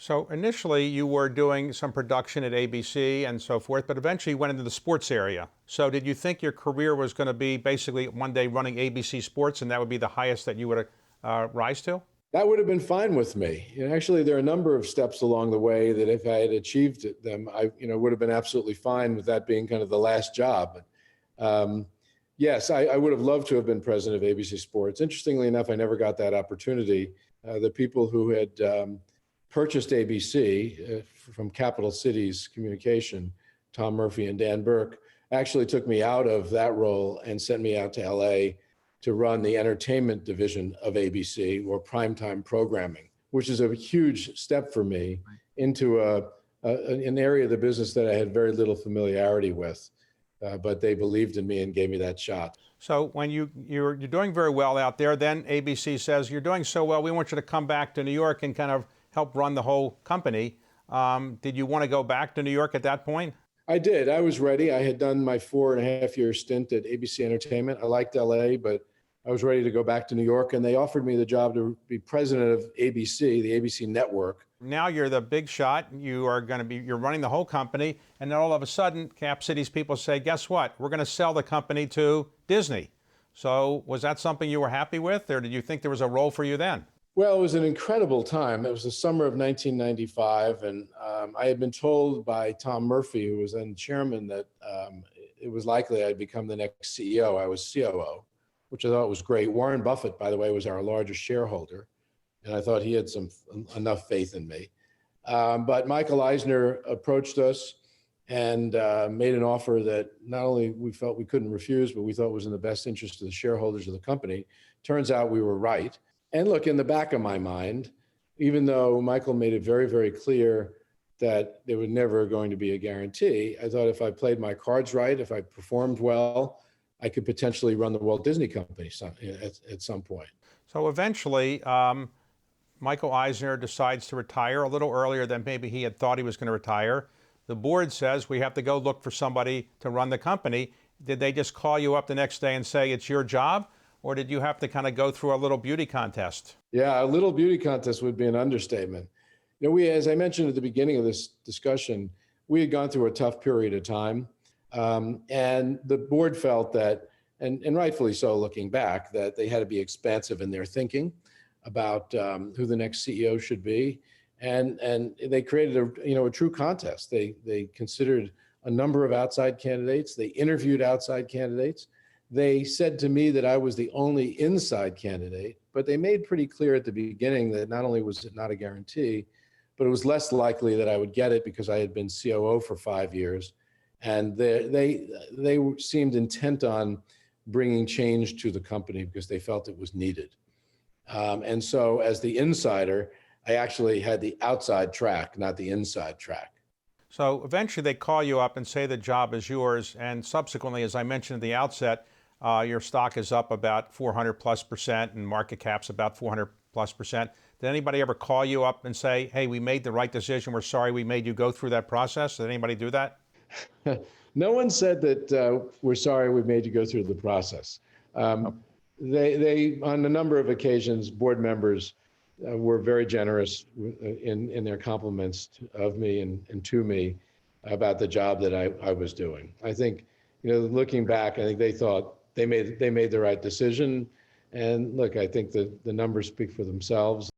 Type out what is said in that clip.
So initially you were doing some production at ABC and so forth, but eventually you went into the sports area. So did you think your career was going to be basically one day running ABC Sports and that would be the highest that you would rise to? That would have been fine with me. Actually, there are a number of steps along the way that if I had achieved them, I would have been absolutely fine with that being kind of the last job. Yes, I would have loved to have been president of ABC Sports. Interestingly enough, I never got that opportunity. The people who had purchased ABC from Capital Cities Communication, Tom Murphy and Dan Burke, actually took me out of that role and sent me out to LA to run the entertainment division of ABC, or primetime programming, which is a huge step for me into an area of the business that I had very little familiarity with. But they believed in me and gave me that shot. So when you're doing very well out there, then ABC says, you're doing so well, we want you to come back to New York and kind of help run the whole company. Did you want to go back to New York at that point? I did. I was ready. I had done my 4.5-year stint at ABC Entertainment. I liked LA, but I was ready to go back to New York, and they offered me the job to be president of ABC, the ABC network. Now you're the big shot. You're running the whole company, and then all of a sudden, Cap Cities people say, guess what? We're going to sell the company to Disney. So was that something you were happy with, or did you think there was a role for you then? Well, it was an incredible time. It was the summer of 1995, and I had been told by Tom Murphy, who was then chairman, that it was likely I'd become the next CEO. I was COO, which I thought was great. Warren Buffett, by the way, was our largest shareholder, and I thought he had enough faith in me. But Michael Eisner approached us and made an offer that not only we felt we couldn't refuse, but we thought was in the best interest of the shareholders of the company. Turns out we were right. And look, in the back of my mind, even though Michael made it very, very clear that there was never going to be a guarantee, I thought if I played my cards right, if I performed well, I could potentially run the Walt Disney Company at some point. So eventually, Michael Eisner decides to retire a little earlier than maybe he had thought he was going to retire. The board says we have to go look for somebody to run the company. Did they just call you up the next day and say it's your job? Or did you have to kind of go through a little beauty contest? Yeah, a little beauty contest would be an understatement. We, as I mentioned at the beginning of this discussion, we had gone through a tough period of time. And the board felt that, and rightfully so looking back, that they had to be expansive in their thinking about who the next CEO should be. And they created a true contest. They considered a number of outside candidates. They interviewed outside candidates. They said to me that I was the only inside candidate, but they made pretty clear at the beginning that not only was it not a guarantee, but it was less likely that I would get it because I had been COO for 5 years. And they seemed intent on bringing change to the company because they felt it was needed. And so as the insider, I actually had the outside track, not the inside track. So eventually they call you up and say the job is yours. And subsequently, as I mentioned at the outset, your stock is up about 400+% and market cap's about 400+%. Did anybody ever call you up and say, hey, we made the right decision. We're sorry we made you go through that process? Did anybody do that? No one said that we're sorry we made you go through the process. They, on a number of occasions, board members were very generous in their compliments of me and to me about the job that I was doing. I think, looking back, I think they thought they made the right decision. And look, I think the numbers speak for themselves.